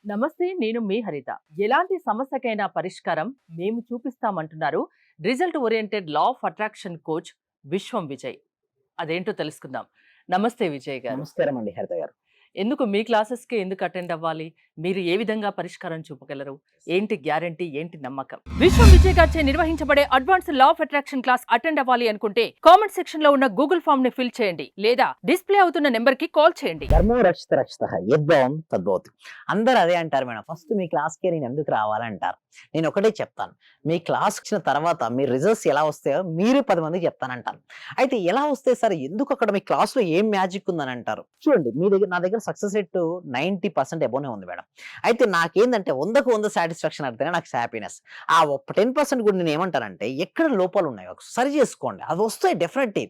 నమస్తే, నేను మీ హరిత. ఎలాంటి సమస్యకైనా పరిష్కారం మేము చూపిస్తామంటున్నారు result oriented law of attraction coach Vishwam Vijay. అదేంటో తెలుసుకుందాం. నమస్తే విజయ్ గారు. నమస్కారం అండి హరిత గారు. ఎందుకు మీ క్లాసెస్‌కే ఎందుకు అటెండ్ అవ్వాలి? మీరు ఏ విధంగా పరిష్కారం చూపగలరు? ఏంటి గ్యారంటీ? ఏంటి నమ్మకం? విశ్వం విజయ్ గారిచే నిర్వహించబడే advanced law of attraction class attend అవ్వాలి అనుకుంటే కామెంట్ సెక్షన్ లో ఉన్న గూగుల్ ఫామ్ ని ఫిల్ చేయండి లేదా డిస్ప్లే అవుతున్న నెంబర్ కి కాల్ చేయండి. ధర్మో రక్షిత రక్షిత యద్భవం తద్భవతి. అందరూ అదే అంటారు మేడం. ఫస్ట్ మీ క్లాస్‌కే నేను ఎందుకు రావాలంటారు. నేను ఒకటే చెప్తాను. మీ క్లాస్ వచ్చిన తర్వాత మీ రిజల్ట్స్ ఎలా వస్తాయో మీరు 10 మందికి చెప్తానంటాను. అయితే ఎలా వస్తాయి సార్? ఎందుకు అక్కడ మీ క్లాస్‌లో ఏం మ్యాజిక్ ఉందని అంటారు. చూడండి, నా దగ్గర సక్సెస్ రేట్ 90% అబోనే ఉంది మేడం. అయితే నాకేందంటే 100కు 100 సాటిస్ఫాక్షన్ అయితేనే నాకు హ్యాపీనెస్. ఆ 10% కూడా నేను ఏమంటానంటే ఎక్కడ లోపాలు ఉన్నాయో సరి చేసుకోండి. అవి వస్తాయి డెఫినెట్‌లీ.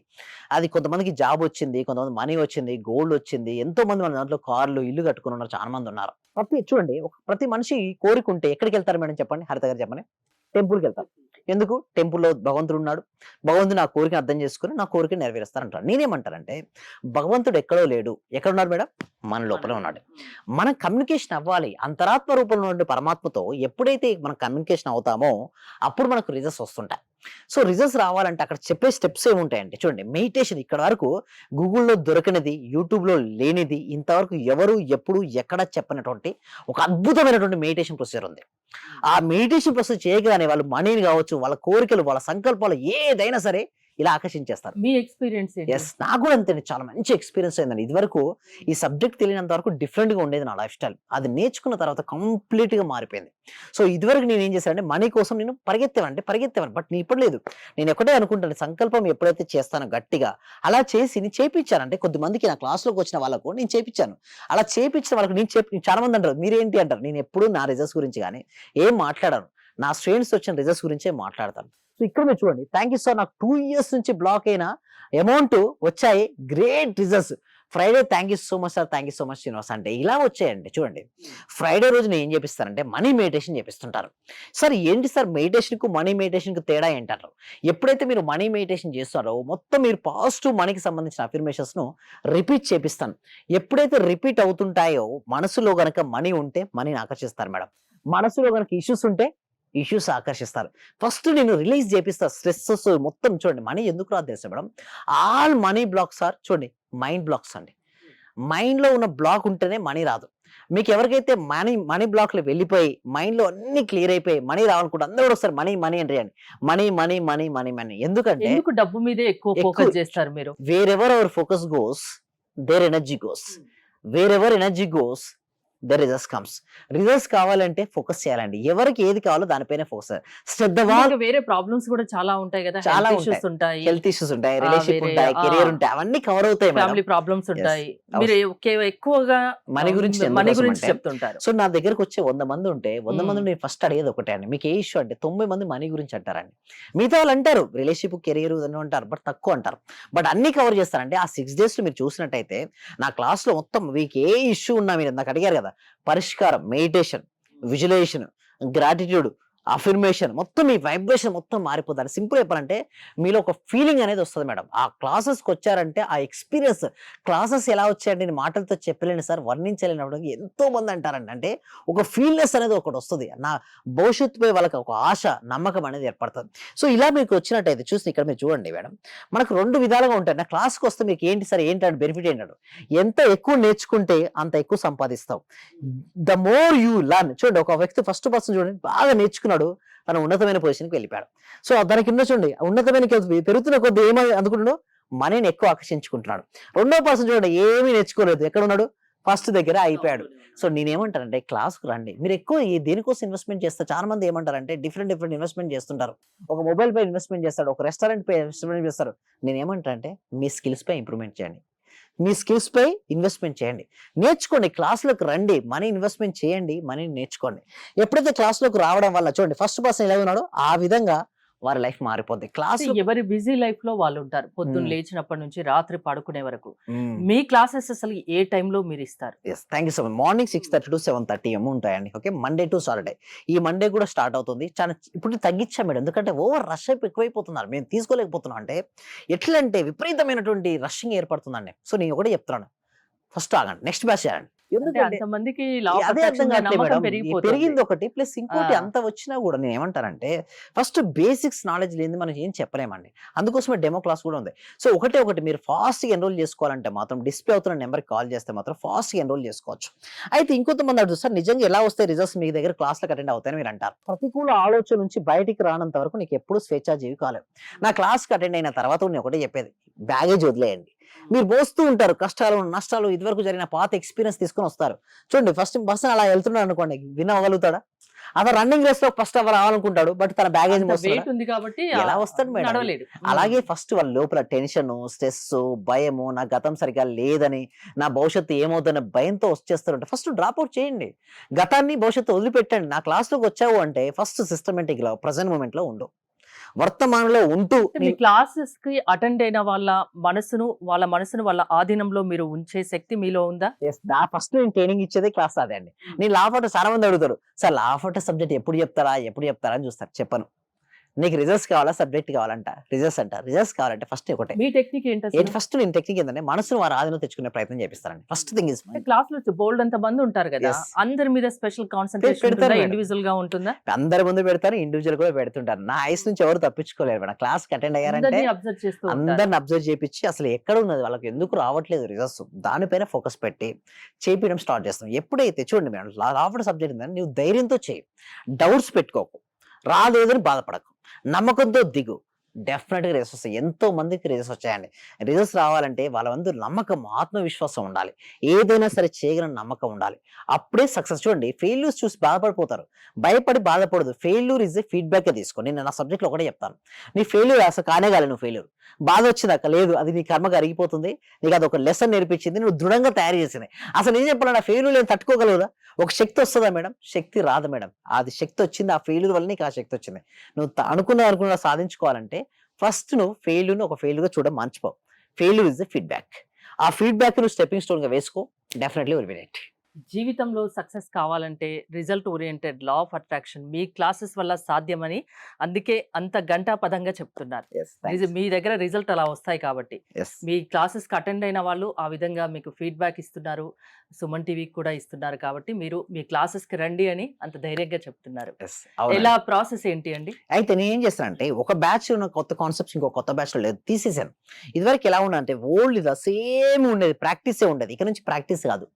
అది కొంతమందికి జాబ్ వచ్చింది, కొంతమంది మనీ వచ్చింది, గోల్డ్ వచ్చింది. ఎంతో మంది మన దాంట్లో కార్లు, ఇల్లు కట్టుకొని ఉన్నారు. చాలా మంది ఉన్నారు. చూడండి, ప్రతి మనిషి కోరికుంటే ఎక్కడికెళ్తారు మేడం చెప్పండి? హరిత గారు చెప్పండి. టెంపుల్‌కెళ్తారు. ఎందుకు? టెంపుల్‌లో భగవంతుడు ఉన్నాడు. భగవంతుడు నా కోరికను అర్థం చేసుకొని నా కోరికను నెరవేరుస్తారంటారు. నేనేమంటానంటే భగవంతుడు ఎక్కడో లేడు. ఎక్కడున్నాడు మేడం? మన లోపలే ఉన్నాడు. మనం కమ్యూనికేషన్ అవ్వాలి. అంతరాత్మ రూపంలో ఉండే పరమాత్మతో ఎప్పుడైతే మనం కమ్యూనికేషన్ అవుతామో అప్పుడు మనకు రిజల్ట్స్ వస్తుంటాయి. సో రిజల్ట్స్ రావాలంటే అక్కడ చెప్పే స్టెప్స్ ఏముంటాయంటే చూడండి, మెడిటేషన్ ఇక్కడ వరకు గూగుల్‌లో దొరకనిది, యూట్యూబ్‌లో లేనిది, ఇంతవరకు ఎవరు ఎప్పుడు ఎక్కడ చెప్పనటువంటి ఒక అద్భుతమైనటువంటి మెడిటేషన్ ప్రొసీజర్ ఉంది. ఆ మెడిటేషన్ ప్రొసీజర్ చేయగానే వాళ్ళు మనీని కావచ్చు, వాళ్ళ కోరికలు, వాళ్ళ సంకల్పాలు ఏదైనా సరే ఇలా ఆకర్షించేస్తారు. మీ ఎక్స్‌పీరియన్స్ ఏంటి? యెస్. నాకు కూడా అంతేనండి. చాలా మంచి ఎక్స్‌పీరియన్స్ అయిందండి. ఇదివరకు ఈ సబ్జెక్ట్ తెలియనంత వరకు డిఫరెంట్‌గా ఉండేది నా లైఫ్ స్టైల్. అది నేర్చుకున్న తర్వాత కంప్లీట్‌గా మారిపోయింది. సో ఇదివరకు నేనేం చేశానంటే మనీ కోసం నేను పరిగెత్తేవాడిని. బట్ ఇప్పుడు లేదు. నేను ఒకటే అనుకుంటాను, సంకల్పం ఎప్పుడైతే చేస్తానో గట్టిగా అలా చేసి నేను చేపిచ్చాను. అంటే కొద్దిమందికి నా క్లాస్‌లోకి వచ్చిన వాళ్ళకు నేను చేపిచ్చాను. అలా చేపిచ్చిన వాళ్ళకి చాలా మంది అంటారు, మీరేంటి అంటారు. నేను ఎప్పుడు నా రిజల్ట్స్ గురించి గాని ఏం మాట్లాడను. నా స్టూడెంట్స్ వచ్చిన రిజల్ట్స్ గురించే మాట్లాడతాను. సో ఇక్కడ మీరు చూడండి, థ్యాంక్ యూ సార్. నాకు 2 ఇయర్స్ నుంచి బ్లాక్ అయిన అమౌంట్ వచ్చాయి. Great results. Friday thank you so much sir, thank you so much Srinivas అంటే ఇలా వచ్చాయండి. చూడండి, ఫ్రైడే రోజు నేను ఏం చేపిస్తానంటే మనీ మెడిటేషన్ చేపిస్తుంటారు. సార్ ఏంటి సార్ మెడిటేషన్‌కు మనీ మెడిటేషన్‌కు తేడా ఏంటంటారు? ఎప్పుడైతే మీరు మనీ మెడిటేషన్ చేస్తారో మొత్తం మీరు పాజిటివ్ మనీకి సంబంధించిన అఫర్మేషన్స్‌ను రిపీట్ చేపిస్తాను. ఎప్పుడైతే రిపీట్ అవుతుంటాయో మనసులో గనక మనీ ఉంటే మనీని ఆకర్షిస్తారు మేడం. మనసులో గనక ఇష్యూస్ ఉంటే ఇష్యూస్ ఆకర్షిస్తారు. ఫస్ట్ నేను రిలీజ్ చేపిస్తా స్ట్రెసెస్ మొత్తం. చూడండి, మనీ ఎందుకు రాదు తెలుసా madam? All money blocks are చూడండి మైండ్ బ్లాక్స్ అండి. మైండ్‌లో ఉన్న బ్లాక్ ఉంటేనే మనీ రాదు. మీకు ఎవరికైతే మనీ బ్లాక్‌లో వెళ్ళిపోయి మైండ్‌లో అన్నీ క్లియర్ అయిపోయి మనీ రావాలనుకుంటే అందరూ కూడా వస్తారు మనీ మనీ అంటారు. Money money money money money ఎందుకంటే ఎందుకు డబ్బు మీదే ఎక్కువ ఫోకస్ చేస్తారు మీరు? Wherever our focus goes there energy goes. Wherever energy goes the results comes. Results కావాలంటే ఫోకస్ చేయాలండి. ఎవరికి ఏది కావాలో దానిపైనే ఫోకస్. శ్రద్ధ ఇంకా వేరే ప్రాబ్లమ్స్ కూడా చాలా ఉంటాయి కదా. చాలా హెల్త్ ఇష్యూస్ ఉంటాయి. హెల్త్ ఇష్యూస్ ఉంటాయి, రిలేషన్‌షిప్ ఉంటాయి, కెరియర్ ఉంటాయి. అవన్నీ కవర్ అవుతాయి మేడం. Family problems yes. ఉంటాయి. మీరు ఎక్కువగా మనీ గురించి మనీ గురించి చెప్తుంటారు. సో నా దగ్గరకు వచ్చే 100 మంది ఉంటే 100 మంది నేను ఫస్ట్ అడిగేది ఒకటే అండి, మీకు ఏ ఇష్యూ అంటే 90 మంది మనీ గురించి అంటారండి. మిగతా వాళ్ళు అంటారు రిలేషన్‌షిప్, కెరియర్ అని అంటారు. బట్ తక్కువ అంటారు. బట్ అన్ని కవర్ చేస్తారంటే ఆ 6 డేస్‌లో మీరు చూసినట్టయితే నా క్లాస్‌లో మొత్తం మీకు ఏ ఇష్యూ ఉన్నా మీరు నాకు అడిగారు కదా, పరిష్కారం, మెడిటేషన్, విజువలైజేషన్, గ్రాటిట్యూడ్, అఫర్మేషన్ మొత్తం మీ వైబ్రేషన్ మొత్తం మారిపోతుంది. సింపుల్ చెప్పాలంటే మీలో ఒక ఫీలింగ్ అనేది వస్తుంది మేడం. ఆ క్లాసెస్‌కి వచ్చారంటే ఆ ఎక్స్‌పీరియన్స్ క్లాసెస్ ఎలా వచ్చాయంటే నేను మాటలతో చెప్పలేను సార్, వర్ణించలేనప్పుడు ఎంతో మంది అంటారండి. అంటే ఒక ఫీల్‌నెస్ అనేది ఒకటి వస్తది. నా భవిష్యత్తుపై వాళ్ళకి ఒక ఆశ, నమ్మకం అనేది ఏర్పడుతుంది. సో ఇలా మీకు వచ్చినట్టయితే చూసి ఇక్కడ మీరు చూడండి మేడం, మనకు 2 విధాలుగా ఉంటాయి. నా క్లాస్‌కి వస్తే మీకు ఏంటి సార్ ఏంటంటే బెనిఫిట్ ఏంటంటే ఎంత ఎక్కువ నేర్చుకుంటే అంత ఎక్కువ సంపాదిస్తావు. The more you learn. చూడండి, ఒక వ్యక్తి ఫస్ట్ పర్సన్ చూడండి బాగా నేర్చుకున్నాడు, తన ఉన్నతమైన పొజిషన్‌కి వెళ్ళిపోయాడు. సో దాని కింద చూడండి ఉన్నతమైన పెరుగుతున్న కొద్దీ అనుకుంటున్నాడు, మనీని ఎక్కువ ఆకర్షించుకుంటున్నాడు. రెండో పర్సన్ చూడండి ఏమీ నేర్చుకోలేదు, ఎక్కడ ఉన్నాడు? ఫస్ట్ దగ్గర అయిపోయాడు. సో నేనేమంటానంటే క్లాస్‌కు రండి. మీరు ఎక్కువ దేనికోసం ఇన్వెస్ట్‌మెంట్ చేస్తారు? చాలా మంది ఏమంటారంటే డిఫరెంట్ ఇన్వెస్ట్‌మెంట్ చేస్తుంటారు. ఒక మొబైల్ పై ఇన్వెస్ట్‌మెంట్ చేస్తాడు, ఒక రెస్టారెంట్ పై ఇన్వెస్ట్‌మెంట్ చేస్తారు. నేనేమంటానంటే మీ స్కిల్స్ పై ఇంప్రూవ్‌మెంట్ చేయండి. మీ స్కిల్స్ పై ఇన్వెస్ట్‌మెంట్ చేయండి. నేర్చుకోండి, క్లాస్‌లోకి రండి, మనీ ఇన్వెస్ట్‌మెంట్ చేయండి, మనీని నేర్చుకోండి. ఎప్పుడైతే క్లాస్‌లోకి రావడం వల్ల చూడండి ఫస్ట్ పర్సన్ ఎలా ఉన్నాడో ఆ విధంగా వారి లైఫ్ మారిపోద్ది. ఎవరి బిజీ లైఫ్ లో వాళ్ళు ఉంటారు. పొద్దున్న లేచినప్పటి నుంచి రాత్రి పడుకునే వరకు. హ్మ్. మీ క్లాసెస్ అసలు ఏ టైంలో మీరు ఇస్తారు? Yes. Thank you so much. Morning 6:30 to 7:30 ఉంటాయండి. ఓకే. Monday to Saturday. ఈ మండే కూడా స్టార్ట్ అవుతుంది. ఇప్పుడు తగ్గించాం మేడం. ఎందుకంటే ఓవర్ రష్ ఎక్కువైపోతున్నారు. మేము తీసుకోలేకపోతున్నాం. అంటే ఎట్లంటే విపరీతమైనటువంటి రషింగ్ ఏర్పడుతుందండి. సో నేను ఒకటే చెప్తున్నాను. ఫస్ట్ ఆగండి. నెక్స్ట్ బ్యాచ్ చేయండి. అంటే ఎందుకంటే అంతమందికి లా ఆఫ్ అదే అర్థం అట్రాక్షన్ మీద కావట్లేదు నమ్మకం మేడం. పెరిగిపోతుంది. పెరిగింది ఒకటి ప్లస్ ఇంకోటి ఆ! అంత వచ్చినా కూడా నేను ఏమంటానంటే ఫస్ట్ బేసిక్స్ నాలెడ్జ్ లేనిది మనం ఏం చెప్పలేమండి. అందుకోసమే డెమో క్లాస్ కూడా ఉంది. సో ఒకటే ఒకటి మీరు ఫాస్ట్‌గా ఎన్రోల్ చేసుకోవాలంటే మాత్రం డిస్‌ప్లే అవుతున్న నంబర్‌కి కాల్ చేస్తే మాత్రం ఫాస్ట్‌గా ఎన్రోల్ చేసుకోవచ్చు. అయితే ఇంకొంతమంది అడుగుతారు సార్ నిజంగా ఎలా వస్తాయి రిజల్ట్స్ మీ దగ్గర క్లాస్‌లకి అటెండ్ అవుతాయని మీరు అంటారు. ప్రతికూల ఆలోచన నుంచి బయటికి రానంత వరకు నీకు ఎప్పుడు స్వేచ్ఛాజీవి కాలేవు. నా క్లాస్‌కి అటెండ్ అయిన తర్వాత నేను ఒకటే చెప్పేది బ్యాగేజ్ వదిలేయండి. మీరు మోస్తూ ఉంటారు కష్టాలు, నష్టాలు ఇదివరకు జరిగిన పాత ఎక్స్‌పీరియన్స్ తీసుకొని వస్తారు. చూడండి ఫస్ట్ పర్సన్ అలా వెళ్తున్నాడు అనుకోండి విన్ అవ్వగలుగుతాడా? అతను రన్నింగ్ రేస్‌లో ఫస్ట్ రావాలనుకుంటాడు. బట్ తన బ్యాగేజ్ అంత మోస్తున్నాడా? వెయిట్ ఉంది కాబట్టి ఎలా వస్తాడు మేడం? నడవలేడు. అలాగే ఫస్ట్ వాళ్ళ లోపల టెన్షను, స్ట్రెస్సు, భయము, నా గతం సరిగ్గా లేదని, నా భవిష్యత్తు ఏమవుద్దన్న భయంతో వచ్చేస్తారంటే ఫస్ట్ డ్రాప్ ఔట్ చేయండి. గతాన్ని, భవిష్యత్తు వదిలిపెట్టండి. నా క్లాస్‌లోకి వచ్చావు అంటే ఫస్ట్ సిస్టమాటిక్‌గా ప్రెజెంట్ మొమెంట్‌లో ఉండు. వర్తమానంలో ఉంటూ అంటే మీ క్లాసెస్‌కి అటెండ్ అయిన వాళ్ళ మనసును వాళ్ళ ఆధీనంలో మీరు ఉంచే శక్తి మీలో ఉందా? ఫస్ట్ నేను ట్రైనింగ్ ఇచ్చేదే క్లాస్ అదే అండి. నేను లా ఆఫ్ అటెంప్ట్ చాలా మంది అడుగుతారు. Sir law of attempt subject ఎప్పుడు చెప్తారా? ఎప్పుడు చెప్తారా? అని చూస్తారు. చెప్పను. నీకు రిజల్ట్స్ కావాలా? సబ్జెక్ట్ కావాలంట. రిజల్ట్స్ అంట. రిజల్ట్స్ కావాలంటే ఫస్ట్ ఒకటే. మీ టెక్నిక్ ఏంటసలు? ఫస్ట్ నేను టెక్నిక్ ఏంటంటే మనసును వారి ఆధీనంలో తెచ్చుకునే ప్రయత్నం చేపిస్తానండి. ఫస్ట్ థింగ్ ఈజ్ అంటే క్లాస్‌లో బోలెడంత మంది ఉంటారు గదా! యెస్. అందరి మీద స్పెషల్ కాన్సంట్రేషన్ పెడతారు ఉంటుందా? మేడం. ఇండివిడ్యువల్‌గా ఉంటుందా? అందరి ముందు పెడతారు. ఇండివిడ్యువల్ కూడా పెడుతుంటారు. నా ఐస్ నుంచి ఎవరు తప్పించుకోలేరు మేడం. క్లాస్‌కి అటెండ్ అయ్యారంటే అందరిని అబ్జర్వ్ చేస్తూ ఉంటారు. అందరిని అబ్జర్వ్ చేపిచ్చి అసలు ఎక్కడ ఉన్నది వాళ్ళకి ఎందుకు రావట్లేదు రిజల్ట్స్ దానిపైన ఫోకస్ పెట్టి చేపియడం స్టార్ట్ చేస్తాం. ఎప్పుడైతే చూడండి మేడం లా ఆఫ్ సబ్జెక్ట్ ఉందని నువ్వు ధైర్యంతో చేయి. డౌట్స్ పెట్టుకోకు. రాలేదని బాధపడకు. నమ్మకంతో దిగు. డెఫినిట్‌గా రిజల్ట్స్ వస్తాయి. ఎంతో మందికి రిజల్ట్స్ వచ్చాయండి. రిజల్ట్స్ రావాలంటే వాళ్ళ ముందు నమ్మకం, ఆత్మవిశ్వాసం ఉండాలి. ఏదైనా సరే చేయగలన నమ్మకం ఉండాలి. అప్పుడే సక్సెస్ చూడండి ఫెయిల్యూర్స్ చూసి బాధపడిపోతారు. భయపడి బాధపడదు. ఫెయిల్యూర్ ఈస్ ఎ ఫీడ్‌బ్యాకే తీసుకో. నేను నా సబ్జెక్ట్‌లో ఒకటే చెప్తాను. నీ ఫెయిల్యూర్ అసలు కానే కాలే నువ్వు ఫెయిల్యూర్. బాధ వచ్చిందాక లేదు. అది నీ కర్మకు అరిగిపోతుంది. నీకు అదొక లెసన్ నేర్పించింది. నువ్వు దృఢంగా తయారు చేసింది. అసలు ఏం చెప్పాలన్నా ఫెయిల్యూర్ నేను తట్టుకోగలవుదా? ఒక శక్తి వస్తదా మేడం? శక్తి రాదు మేడం. అది శక్తి వచ్చింది. ఆ ఫెయిల్యూర్ వల్ల నీకు ఆ శక్తి వచ్చింది. నువ్వు అనుకున్న సాధించుకోవాలంటే ఫస్ట్ నువ్వు ఫెయిల్యూర్‌ని ఒక ఫెయిల్యూర్‌గా చూడడం మర్చిపో. Failure is the feedback. ఆ ఫీడ్‌బ్యాక్ నువ్వు స్టెప్పింగ్ స్టోన్‌గా వేసుకో. Definitely will win it. జీవితంలో సక్సెస్ కావాలంటే result oriented law of attraction me classes వల్ల సాధ్యమని అందుకే అంత గంటాపదంగా చెప్తున్నారు. యెస్. థాంక్స్. మీ దగ్గర రిజల్ట్ అలా వస్తాయి కాబట్టి. యెస్. మీ క్లాసెస్‌కి అటెండ్ అయిన వాళ్ళు ఆ విధంగా మీకు ఫీడ్‌బ్యాక్ ఇస్తున్నారు. సుమన్ టీవీకి కూడా ఇస్తున్నారు కాబట్టి మీరు మీ క్లాసెస్‌కి రండి అని అంత ధైర్యంగా చెప్తున్నారు. యెస్. అవునండి. ఎలా ప్రాసెస్ ఏంటి అండి? అయితే నేనేం చేస్తానంటే ఒక బ్యాచ్ ఉన్న కొత్త కాన్సెప్ట్స్ ఇంకో కొత్త బ్యాచ్‌లో లేదు తీసేసాను. ఇదివరకు ఎలా ఉండంటే ఓల్డ్‌గా సేమ్ ఉండేది. ప్రాక్టీసే ఉండేది. ఇక నుంచి ప్రాక్టీస్ కాదు.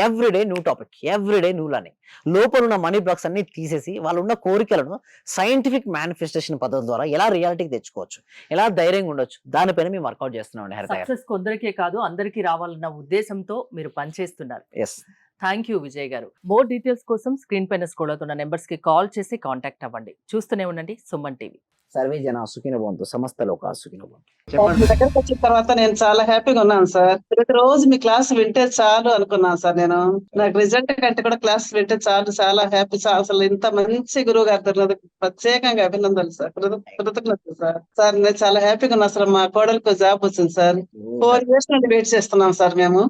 Everyday new topic. Everyday new learning. లోపల ఉన్న మనీ బ్లాక్స్ అన్ని తీసేసి వాళ్ళున్న కోరికలను సైంటిఫిక్ మేనిఫెస్టేషన్ పద్ధతి ద్వారా ఎలా రియాలిటీకి తెచ్చుకోవచ్చు. ఎలా ధైర్యంగా ఉండొచ్చు. దానిపైన మేము వర్కౌట్ చేస్తున్నామండి హరిత గారు. సక్సెస్ కొందరికే కాదు అందరికీ రావాలన్న ఉద్దేశంతో మీరు పనిచేస్తున్నారు. యెస్. థ్యాంక్ యూ విజయ్ గారు. మోర్ డీటెయిల్స్ కోసం స్క్రీన్ పైన స్క్రోల్ అవుతున్న నెంబర్స్ కి కాల్ చేసి కాంటాక్ట్ అవ్వండి. చూస్తూనే ఉండండి సుమన్ టీవీ. సర్వే జన సుఖినో భవంతు. సమస్త లోకా సుఖినో భవంతు. మీ చెప్పండి. దగ్గరకు వచ్చిన తర్వాత నేను చాలా హ్యాపీగా ఉన్నాను సార్. ప్రతిరోజు మీ క్లాస్ వింటే చాలు అనుకున్నాను సార్ నేను. నాకు రిజల్ట్ కంటే కూడా క్లాస్ వింటే చాలు చాలా హ్యాపీ సార్. అసలు ఇంత మంచి గురువు గారు దొరికినందుకు ప్రత్యేకంగా అభినందనలు సార్. కృతజ్ఞతలు సార్. సార్ నేను చాలా హ్యాపీగా ఉన్నా సార్. మా కోడలికి జాబ్ వచ్చింది సార్. 4 years నుండి వెయిట్ చేస్తున్నాం సార్ మేము.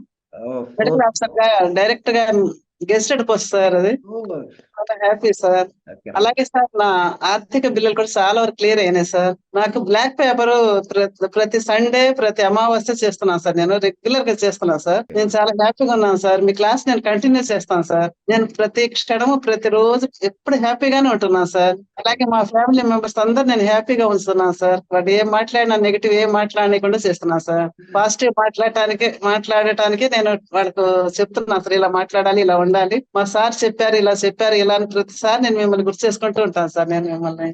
మెడికల్ ఆఫీసర్ గా డైరెక్ట్ గా గెస్టెడ్ పోస్ట్ సార్ అది. చాలా హ్యాపీ సార్. అలాగే సార్ నా ఆర్థిక బిల్లులు కూడా చాలా వరకు క్లియర్ అయినాయి సార్. నాకు బ్లాక్ పేపర్ ప్రతి సండే ప్రతి అమావాస్య చేస్తున్నాను సార్. నేను రెగ్యులర్ గా చేస్తున్నాను సార్. నేను చాలా హ్యాపీగా ఉన్నాను సార్. మీ క్లాస్ నేను కంటిన్యూ చేస్తాను సార్. నేను ప్రతి క్షణము ప్రతి రోజు ఎప్పుడు హ్యాపీగానే ఉంటున్నాను సార్. అలాగే మా ఫ్యామిలీ మెంబర్స్ అందరు నేను హ్యాపీగా ఉంచుతున్నాను సార్. వాడు ఏం మాట్లాడినా నెగిటివ్ ఏం మాట్లాడకుండా చేస్తున్నాను సార్. పాజిటివ్ మాట్లాడటానికి నేను వాళ్ళకు చెప్తున్నాను సార్. ఇలా మాట్లాడాలి ఇలా ఉండాలి. మా సార్ చెప్పారు ఇలా చెప్పారు ఇలా అని ప్రతిసారి నేను మిమ్మల్ని గుర్తు చేసుకుంటూ ఉంటాను సార్. నేను మిమ్మల్ని